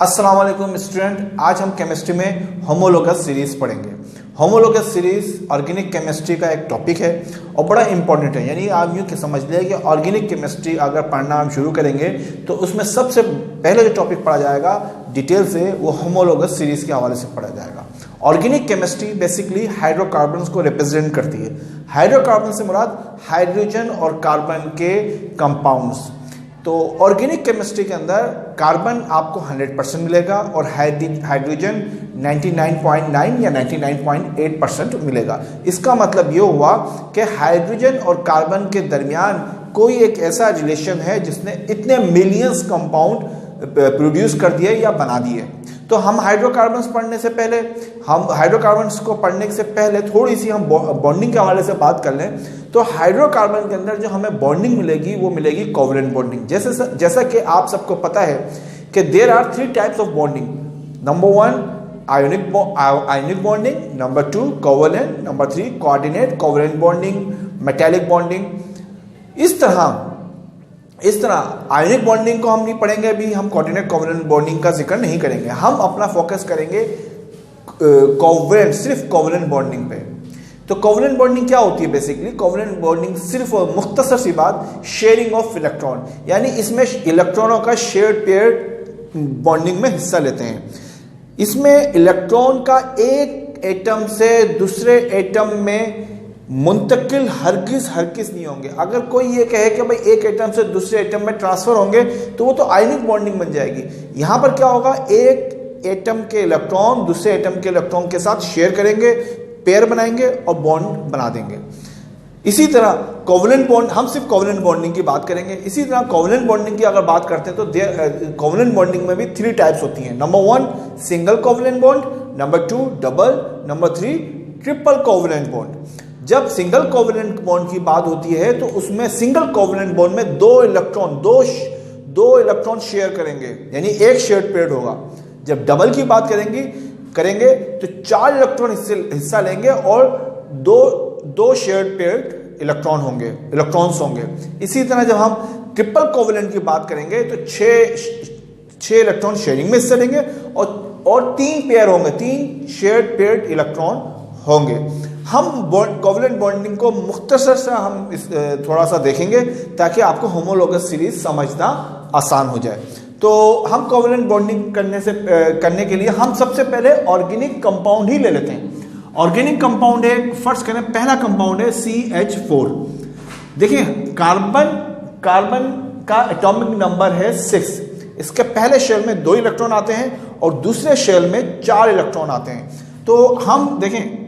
अस्सलाम वालेकुम स्टूडेंट, आज हम केमिस्ट्री में होमोलोगस सीरीज पढ़ेंगे। होमोलोगस सीरीज ऑर्गेनिक केमिस्ट्री का एक टॉपिक है और बड़ा इंपॉर्टेंट है। यानी आप यूँ समझ लें कि ऑर्गेनिक केमिस्ट्री अगर पढ़ना हम शुरू करेंगे तो उसमें सबसे पहले जो टॉपिक पढ़ा जाएगा डिटेल से वो होमोलोगस सीरीज के हवाले से पढ़ा जाएगा। ऑर्गेनिक केमिस्ट्री बेसिकली हाइड्रोकार्बन्स को रिप्रेजेंट करती है। हाइड्रोकार्बन से मुराद हाइड्रोजन और कार्बन के कंपाउंड्स। तो ऑर्गेनिक केमिस्ट्री के अंदर कार्बन आपको 100% मिलेगा और हाइड्रोजन 99.9 या 99.8% मिलेगा। इसका मतलब ये हुआ कि हाइड्रोजन और कार्बन के दरमियान कोई एक ऐसा रिलेशन है जिसने इतने मिलियंस कंपाउंड प्रोड्यूस कर दिए या बना दिए। तो हम हाइड्रोकार्बन्स पढ़ने से पहले हाइड्रोकार्बन्स को पढ़ने से पहले थोड़ी सी हम बॉन्डिंग के हवाले से बात कर लें। तो हाइड्रोकार्बन के अंदर जो हमें बॉन्डिंग मिलेगी वो मिलेगी कोवलेंट बॉन्डिंग। जैसा कि आप सबको पता है कि there are 3 types of bonding. Number 1 ionic bonding, number 2 covalent, number 3 coordinate covalent bonding, metallic bonding. इस तरह आयोनिक बॉन्डिंग को हम नहीं पढ़ेंगे, अभी हम कोऑर्डिनेट कोवलेंट बॉन्डिंग का जिक्र नहीं करेंगे। हम अपना फोकस करेंगे कोवलेंट, सिर्फ कोवलेंट बॉन्डिंग पे। तो कोवलेंट बॉन्डिंग क्या होती है? बेसिकली कोवलेंट बॉन्डिंग सिर्फ मुख्तसर सी बात शेयरिंग ऑफ इलेक्ट्रॉन, यानी इसमें इलेक्ट्रॉनों का शेयर्ड पेयर बॉन्डिंग में हिस्सा लेते हैं। इसमें इलेक्ट्रॉन का एक एटम से दूसरे एटम में मुंतकिल हरगिज नहीं होंगे। अगर कोई ये कहे कि भाई एक एटम से दूसरे एटम में ट्रांसफर होंगे तो वो तो आयनिक बॉन्डिंग बन जाएगी। यहां पर क्या होगा, एक एटम के इलेक्ट्रॉन दूसरे एटम के इलेक्ट्रॉन के साथ शेयर करेंगे, पेयर बनाएंगे और बॉन्ड बना देंगे। इसी तरह कोवलेंट बॉन्ड, हम सिर्फ कोवलेंट बॉन्डिंग की बात करेंगे। इसी तरह कोवलेंट बॉन्डिंग की अगर बात करते हैं तो कोवलेंट बॉन्डिंग में भी 3 टाइप्स होती हैं। Number 1 single covalent bond, number 2 double, number 3 triple covalent bond. जब सिंगल कोवलेंट बॉन्ड की बात होती है तो उसमें सिंगल कोवलेंट बॉन्ड में दो इलेक्ट्रॉन शेयर करेंगे, यानी एक शेयर्ड पेयर होगा। जब डबल की बात करेंगे तो 4 इलेक्ट्रॉन हिस्सा लेंगे और दो शेयर्ड पेयर इलेक्ट्रॉन्स होंगे। इसी तरह जब हम ट्रिपल कोवलेंट की बात करेंगे तो 6 इलेक्ट्रॉन शेयरिंग में हिस्सा लेंगे और 3 पेयर होंगे, 3 शेयर्ड पेयर इलेक्ट्रॉन होंगे। हम कोवलेंट बॉन्डिंग को मुख्तसर से हम थोड़ा सा देखेंगे ताकि आपको होमोलोगस सीरीज समझना आसान हो जाए। तो हम कोवलेंट बॉन्डिंग करने के लिए हम सबसे पहले ऑर्गेनिक कंपाउंड ही ले लेते हैं। ऑर्गेनिक कंपाउंड है, फर्स्ट करें पहला कंपाउंड है CH4। देखिए कार्बन का एटॉमिक नंबर है 6। इसके पहले शेल में 2 इलेक्ट्रॉन आते हैं और दूसरे शेल में 4 इलेक्ट्रॉन आते हैं। तो हम देखें,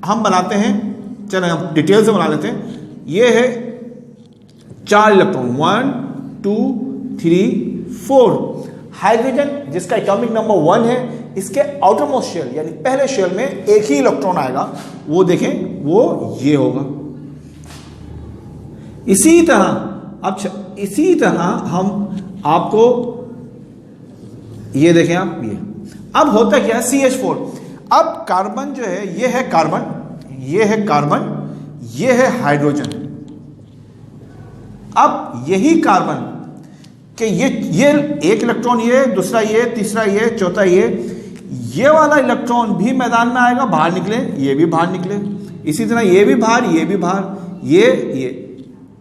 हम बनाते हैं, चलें हम डिटेल से बना लेते हैं। ये है 4 इलेक्ट्रॉन, 1 2 3 4। हाइड्रोजन जिसका एटॉमिक नंबर 1 है, इसके आउटर मोस्ट शेल यानी पहले शेल में एक ही इलेक्ट्रॉन आएगा, वो देखें वो ये होगा। इसी तरह हम आपको ये देखें आप, ये अब होता क्या है CH4। अब कार्बन जो है ये है कार्बन, ये है हाइड्रोजन। अब यही कार्बन कि ये एक इलेक्ट्रॉन, ये दूसरा, ये तीसरा, ये चौथा, ये वाला इलेक्ट्रॉन भी मैदान में आएगा, बाहर निकले, ये भी बाहर निकले। इसी तरह ये भी बाहर, ये भी बाहर, ये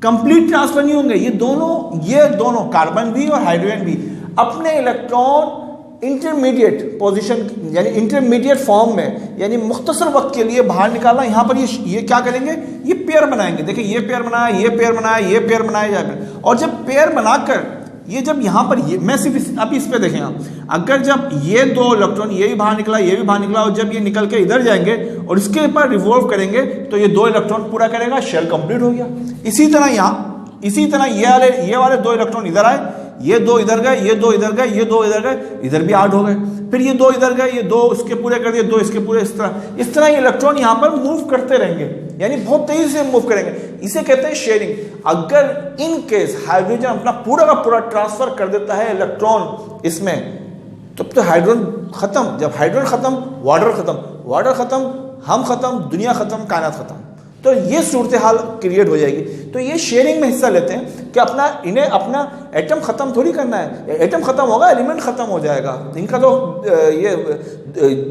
कंप्लीट ट्रांसफर नहीं होंगे। ये दोनों कार्बन भी और हाइड्रोजन भी अपने इलेक्ट्रॉन इंटरमीडिएट पोजीशन यानी इंटरमीडिएट फॉर्म में, यानी मुख्तसर वक्त के लिए बाहर निकालना। यहां पर ये क्या करेंगे, ये पेयर बनाएंगे। देखिए ये पेयर बनाया, ये पेयर बनाया, ये पेयर बनाया जाएगा। और जब पेयर बनाकर ये जब यहां पर मैं सिर्फ अब इस पे देखें आप, अगर जब ये 2 इलेक्ट्रॉन, ये भी बाहर निकला, ये भी बाहर निकला, और जब ये निकल के इधर जाएंगे और इसके ऊपर रिवॉल्व करेंगे तो ये 2 इलेक्ट्रॉन पूरा करेगा, शेल कंप्लीट हो गया। इसी तरह ये वाले 2 इलेक्ट्रॉन इधर आए, ये 2 इधर गए, ये 2 इधर गए, ये 2 इधर गए, इधर भी 8 हो गए। फिर ये 2 इधर गए, ये 2 इसके पूरे कर दिए, 2 इसके पूरे। इस तरह ये इलेक्ट्रॉन यहां पर मूव करते रहेंगे, यानी बहुत तेजी से मूव करेंगे। इसे कहते हैं शेयरिंग। अगर इन केस हाइड्रोजन अपना पूरा का पूरा ट्रांसफर कर देता है इलेक्ट्रॉन इसमें, तब तो हाइड्रोजन खत्म। जब हाइड्रोजन खत्म, वाटर खत्म, हम खत्म, दुनिया खत्म, कायनात खत्म। तो ये सूरत हाल क्रिएट हो जाएगी। तो ये शेयरिंग में हिस्सा लेते हैं कि इन्हें अपना एटम खत्म थोड़ी करना है, एटम खत्म होगा एलिमेंट खत्म हो जाएगा, इनका तो ये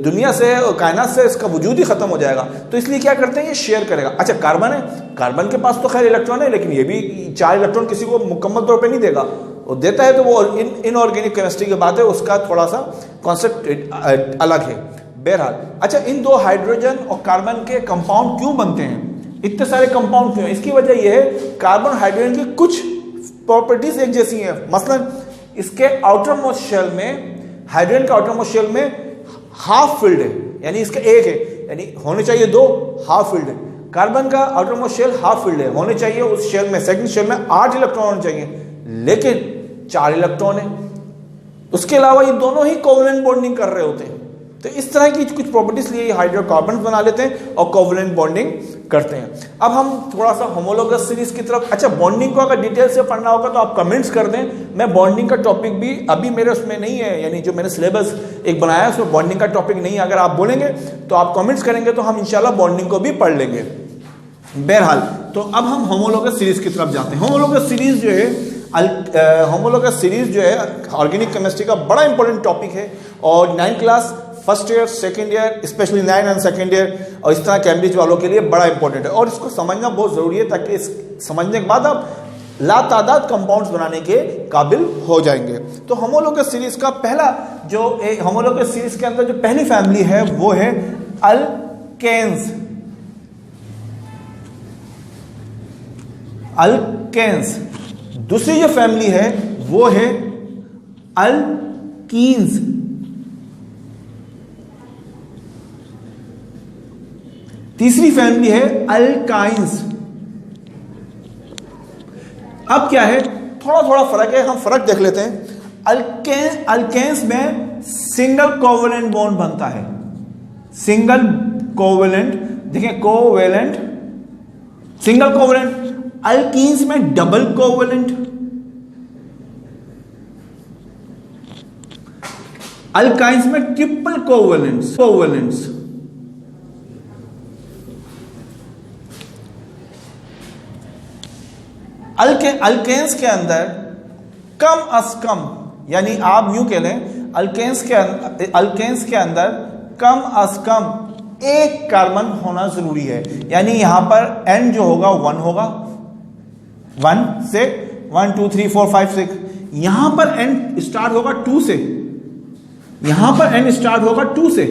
दुनिया से कायनात से इसका वजूद ही खत्म हो जाएगा। तो इसलिए क्या करते हैं, ये शेयर करेगा। अच्छा कार्बन है, कार्बन के पास तो खैर इलेक्ट्रॉन है, लेकिन ये भी 4 इलेक्ट्रॉन किसी को मुकम्मल तौर पर नहीं देगा, वो देता है तो वो इनऑर्गेनिक केमिस्ट्री की बात है, उसका थोड़ा सा कॉन्सेप्ट अलग है। बहरहाल अच्छा, इन 2 हाइड्रोजन और कार्बन के कंपाउंड क्यों बनते हैं, इतने सारे कंपाउंड क्यों? इसकी वजह यह है कार्बन हाइड्रोजन की कुछ प्रॉपर्टीज एक जैसी हैं। मसलन इसके आउटर मोस्ट शेल में, हाइड्रोजन का आउटर मोस्ट शेल में हाफ फिल्ड है, यानी इसका 1 है, यानी होने चाहिए 2, हाफ फिल्ड है। कार्बन का outermost shell half filled है, होने चाहिए उस शेल में, सेकंड शेल में 8 इलेक्ट्रॉन होने चाहिए, लेकिन 4 इलेक्ट्रॉन है। उसके अलावा ये दोनों ही कोवलेंट बॉन्डिंग कर रहे होते हैं। तो इस तरह की कुछ प्रॉपर्टीज लिए हाइड्रोकार्बन बना लेते हैं और कोवलेंट बॉन्डिंग करते हैं। अब हम थोड़ा सा होमोलोगस सीरीज की तरफ, अच्छा बॉन्डिंग को अगर डिटेल से पढ़ना होगा तो आप कमेंट्स कर दें, मैं बॉन्डिंग का टॉपिक भी अभी मेरे उसमें नहीं है, यानी जो मैंने सिलेबस एक बनाया है उसमें बॉन्डिंग का टॉपिक नहीं है। अगर आप बोलेंगे तो आप कमेंट्स करेंगे तो हम इंशाल्लाह बॉन्डिंग को भी पढ़ लेंगे। बहरहाल तो अब हम होमोलोगस सीरीज की तरफ जाते हैं। होमोलोगस सीरीज जो है होमोलोगस सीरीज जो है ऑर्गेनिक केमिस्ट्री का बड़ा इंपॉर्टेंट टॉपिक है, और 9th class first year second year specially 9 and second year और इस तरह कैम्ब्रिज वालों के लिए बड़ा इंपॉर्टेंट है, और इसको समझना बहुत ज़रूरी है ताकि इस समझने के बाद आप लातादाद कंपाउंड्स बनाने के काबिल हो जाएंगे। तो होमोलोगस सीरीज का पहला जो होमोलोगस सीरीज के अंदर जो पहली फैमिली है वो है अल्केन्स। अल्केन्स। दूसरी जो फैमिली है वो है अल्कीन्स। तीसरी फैमिली है अल्काइंस। अब क्या है, थोड़ा थोड़ा फर्क है, हम फर्क देख लेते हैं। अल्केन्स में सिंगल कोवेलेंट बॉन्ड बनता है, सिंगल कोवेलेंट, देखिए कोवेलेंट सिंगल कोवेलेंट। अल्कीन्स में डबल कोवेलेंट, अल्काइंस में ट्रिपल कोवेलेंट्स। अल्केन्स के अंदर कम अज कम, यानी आप यूं कह लें अल्केन्स के अंदर कम अज कम 1 कार्बन होना जरूरी है, यानी यहां पर n जो होगा 1 होगा, 1 से 1 2 3 4 5 6, यहां पर n स्टार्ट होगा 2 से, यहां पर n स्टार्ट होगा 2 से।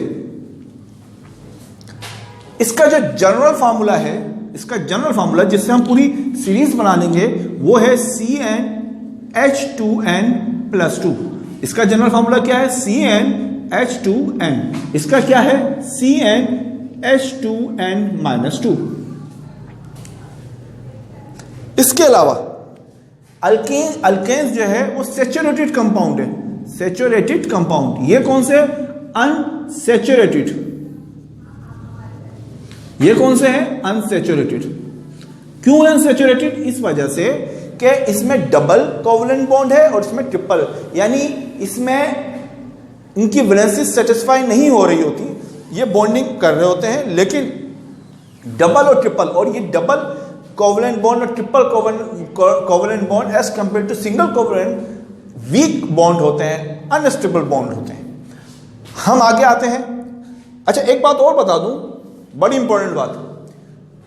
इसका जो जनरल फार्मूला है, इसका जनरल फार्मूला जिससे हम पूरी सीरीज बना लेंगे वो है CnH2n+2। इसका जनरल फार्मूला क्या है, CnH2n। इसका क्या है, CnH2n-2। इसके अलावा अल्केन्स जो है वो सैचुरेटेड कंपाउंड है, सैचुरेटेड कंपाउंड। ये कौन से, अनसैचुरेटेड। ये कौन से हैं, अनसैचुरेटेड। क्यों अनसैचुरेटेड, इस वजह से कि इसमें डबल कोवेलेंट बॉन्ड है और इसमें ट्रिपल, यानी इसमें इनकी वैलेंसी सेटिस्फाई नहीं हो रही होती, ये बॉन्डिंग कर रहे होते हैं, लेकिन डबल और ट्रिपल, और ये डबल कोवेलेंट बॉन्ड और triple covalent bond as compare to single covalent weak bond होते हैं, अनस्टेबल बॉन्ड होते हैं। हम आगे आते हैं। अच्छा एक बात और बता दूं, बड़ी इंपॉर्टेंट बात,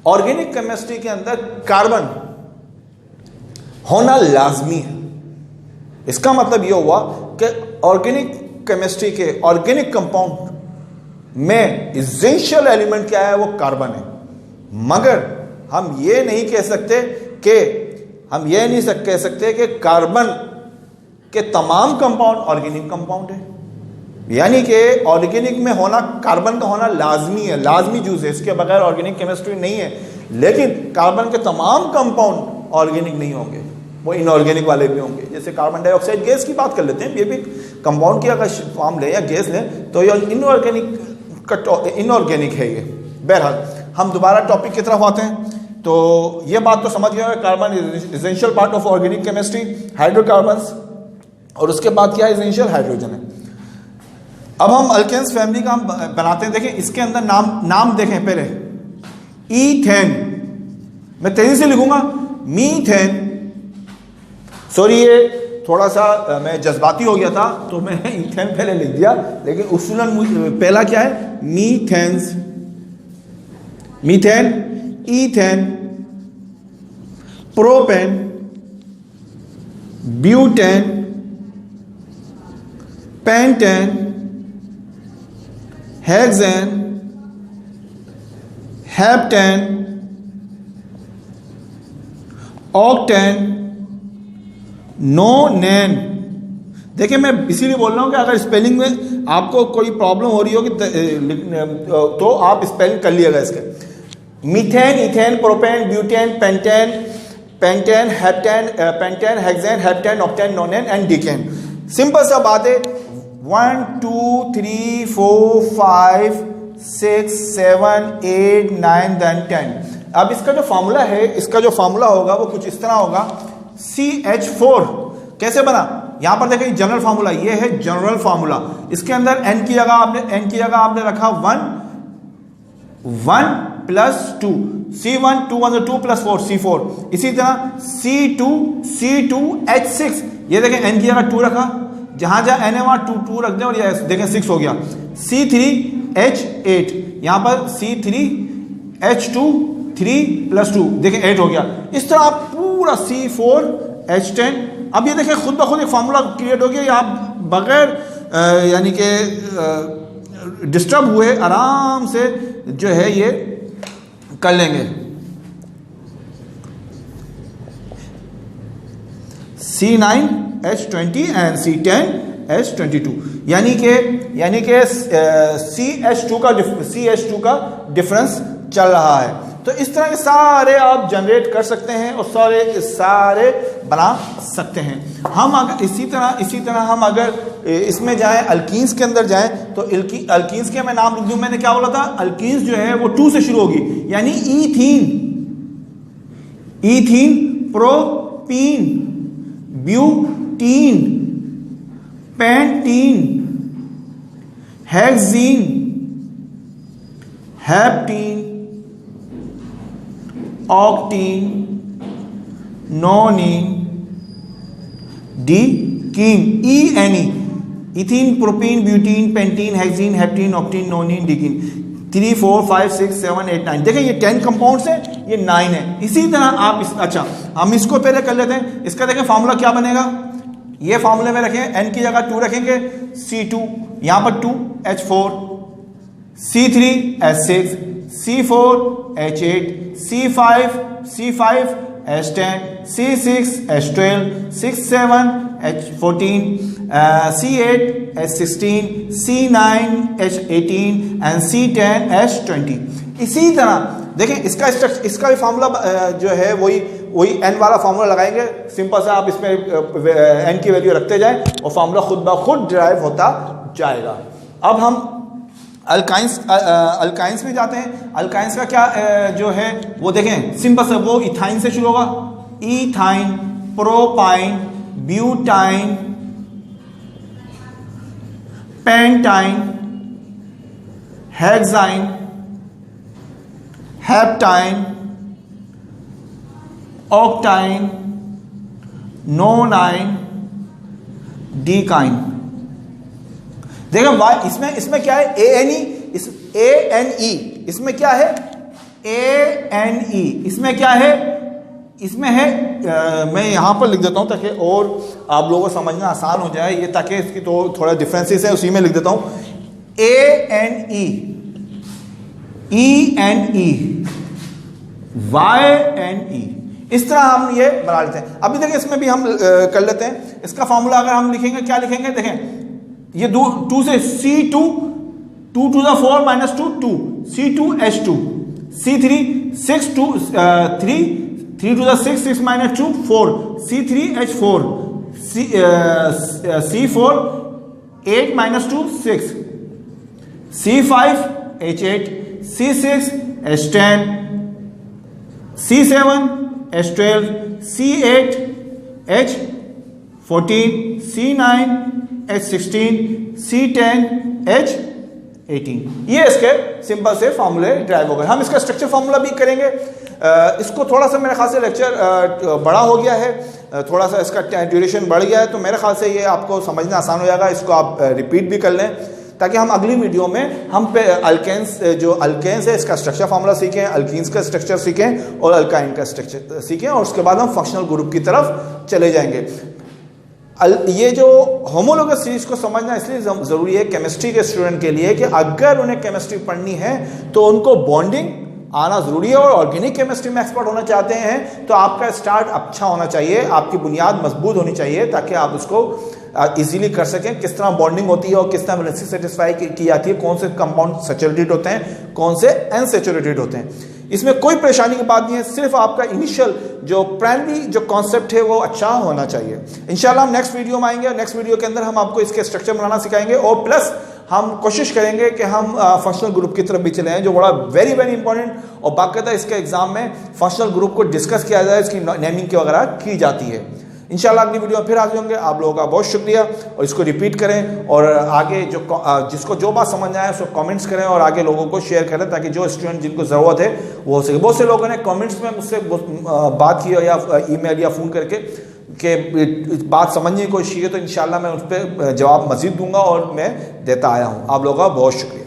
ऑर्गेनिक केमिस्ट्री के अंदर कार्बन होना लाजमी है। इसका मतलब यह हुआ कि ऑर्गेनिक केमिस्ट्री के ऑर्गेनिक कंपाउंड में एसेंशियल एलिमेंट क्या है, वो कार्बन है। मगर हम ये नहीं कह सकते कि कार्बन के तमाम कंपाउंड ऑर्गेनिक कंपाउंड है, यानी कि ऑर्गेनिक में होना, कार्बन का होना लाजमी है, लाजमी जूस है, इसके बगैर ऑर्गेनिक केमिस्ट्री नहीं है। लेकिन कार्बन के तमाम कंपाउंड ऑर्गेनिक नहीं होंगे, वो इनऑर्गेनिक वाले भी होंगे। जैसे कार्बन डाइऑक्साइड गैस की बात कर लेते हैं, ये भी कंपाउंड की अगर फॉर्म ले या गैस ले तो ये इनऑर्गेनिक है ये। बहरहाल हम दोबारा टॉपिक की तरफ आते हैं। तो ये बात तो समझ गया, carbon is essential part of organic chemistry, hydrocarbons, और उसके बाद क्या एसेंशियल, हाइड्रोजन है। अब हम अल्केन्स फैमिली का हम बनाते हैं। देखें इसके अंदर नाम देखें पहले, ईथेन, मैं तेजी से लिखूंगा मीथेन, सॉरी ये थोड़ा सा मैं जज्बाती हो गया था तो मैं इथेन पहले लिख दिया, लेकिन उसूलन पहला क्या है methanes, methane, ethane, propane, butane, pentane, hexane, heptane, octane, nonane. देखिए मैं इसीलिए बोल रहा हूं कि अगर स्पेलिंग में आपको कोई प्रॉब्लम हो रही होगी तो आप स्पेलिंग कर लिएगा इसके। Methane, ethane, propane, butane, pentane, pentane, heptane, pentane, hexane, heptane, octane, nonane and decane. Simple सा बात है, 1 2 3 4 5 6 7 8 9 10। अब इसका जो फॉर्मूला है, इसका जो फॉर्मूला होगा वो कुछ इस तरह होगा, CH4 कैसे बना, यहां पर देखिए जनरल फार्मूला, ये है जनरल फार्मूला। इसके अंदर n की जगह आपने रखा 1 प्लस 2, C1 2 1 2 प्लस 4 C4। इसी तरह C2H6, ये देखें n की जगह 2 रखा, जहां जहां n है वहां 2 रख दें और ये देखें 6 हो गया। C3H8, यहां पर C3H2 3 प्लस 2 देखें 8 हो गया। इस तरह आप पूरा C4H10, अब ये देखें खुद ब खुद एक फार्मूला क्रिएट हो गया, ये आप बगैर यानी कि डिस्टर्ब हुए आराम से जो है ये कर लेंगे। C9H20 एंड C10H22, यानी कि CH2 का डिफरेंस चल रहा है। तो इस तरह के सारे आप जनरेट कर सकते हैं और सारे बना सकते हैं। हम अगर इसी तरह हम अगर इसमें जाएं, अल्कीन्स के अंदर जाएं, तो अल्कीन्स के मैं नाम लिख दूं, मैंने क्या बोला था, अल्कीन्स जो है वो 2 से शुरू होगी, यानी ethene, propene, butene, pentene, hexene, heptene, octene, nonene, decene, ENE, ethene, propene, butene, pentene, hexene, heptene, octene, nonene, decene. 3 4 5 6 7 8 9, देखें ये 10 कंपाउंड्स है, ये 9 है। इसी तरह आप अच्छा हम इसको पहले कर लेते हैं। इसका देखें फार्मूला क्या बनेगा, ये फार्मूले में रखें, n की जगह 2 रखेंगे, C2 यहां पर 2H4, C3H6, C4H8, C5H10, C6H12, 6 7 H14, C8H16, C9H18 and C10H20। इसी तरह देखें इसका भी फार्मूला जो है वही n वाला फार्मूला लगाएंगे। सिंपल सा आप इसमें n की वैल्यू रखते जाएं और फार्मूला खुद ब खुद ड्राइव होता जाएगा। अब हम अल्काइंस में जाते हैं। अल्काइंस का क्या जो है वो देखें, सिंपल सा वो इथाइन से शुरू होगा, ethyne, propyne, butyne, pentyne, hexyne, heptyne, octyne, nonyne, decyne. देखो इसमें क्या है, ANE, इसमें क्या है, ANE, इसमें क्या है, इसमें है मैं यहां पर लिख देता हूं ताकि और आप लोगों को समझना आसान हो जाए, ये ताकि इसकी तो थोड़ा डिफरेंसेस है, उसी में लिख देता हूं, ANE, ENE, YNE। इस तरह हम ये बना लेते हैं। अभी देखिए इसमें भी हम कर लेते हैं। इसका फॉर्मूला अगर हम लिखेंगे, क्या लिखेंगे, देखें ये 2 से C2, 2 to the 4 minus 2 2, C2H2, C3 6 2 3 3 to the 6 6 minus 2 4, C3H4, C4 8 minus 2 6, C5H8, C6H10, C7H12, C8H14, C9H16, C10H18। ये इसके सिंपल से फार्मूले ड्राइव हो गए। हम इसका स्ट्रक्चर फार्मूला भी करेंगे। इसको थोड़ा सा मेरे ख्याल से लेक्चर बड़ा हो गया है, थोड़ा सा इसका ड्यूरेशन बढ़ गया है, तो मेरे ख्याल से ये आपको समझना आसान हो जाएगा। इसको आप रिपीट भी कर लें ताकि हम अगली वीडियो में हम पे अल्केन्स, जो अल्केन्स है इसका स्ट्रक्चर फार्मूला सीखें, अल्कीन्स का स्ट्रक्चर सीखें और अल्काइन का स्ट्रक्चर सीखें, और उसके बाद हम फंक्शनल ग्रुप की तरफ चले जाएंगे। ये जो होमोलोगस सीरीज को समझना इसलिए ज़रूरी है केमिस्ट्री के स्टूडेंट के लिए कि अगर उन्हें केमिस्ट्री पढ़नी है तो उनको बॉन्डिंग आना ज़रूरी है, और ऑर्गेनिक केमिस्ट्री में एक्सपर्ट होना चाहते हैं तो आपका स्टार्ट अच्छा होना चाहिए, आपकी बुनियाद मजबूत होनी चाहिए ताकि आप उसको इजीली कर सकें। किस तरह बॉन्डिंग होती है और किस तरह वैलेंसी सेटिस्फाई की जाती है, कौन से कंपाउंड सैचुरेटेड होते हैं, कौन से अनसैचुरेटेड होते हैं, इसमें कोई परेशानी की बात नहीं है। सिर्फ आपका इनिशियल जो प्राइमरी जो कॉन्सेप्ट है वो अच्छा होना चाहिए। इंशाल्लाह हम नेक्स्ट वीडियो में आएंगे, और नेक्स्ट वीडियो के अंदर हम आपको इसके स्ट्रक्चर बनाना सिखाएंगे, और प्लस हम कोशिश करेंगे कि हम फंक्शनल ग्रुप की तरफ भी चले हैं, जो बड़ा वेरी वेरी इंपॉर्टेंट, और बाकायदा इसके एग्जाम में फंक्शनल ग्रुप को डिस्कस किया जाए, इसकी नेमिंग वगैरह की जाती है। इंशाल्लाह अगली वीडियो में फिर हाजिर होंगे। आप लोगों का बहुत शुक्रिया, और इसको रिपीट करें, और आगे जो जिसको जो बात समझ आए उसको कमेंट्स करें और आगे लोगों को शेयर करें ताकि जो स्टूडेंट जिनको ज़रूरत है वो हो सके। बहुत से लोगों ने कमेंट्स में मुझसे बात की या ईमेल या फ़ोन करके कि बात समझने की कोशिश की है, तो इंशाल्लाह मैं उस पर जवाब मज़ीद दूंगा और मैं देता आया हूँ। आप लोगों का बहुत शुक्रिया।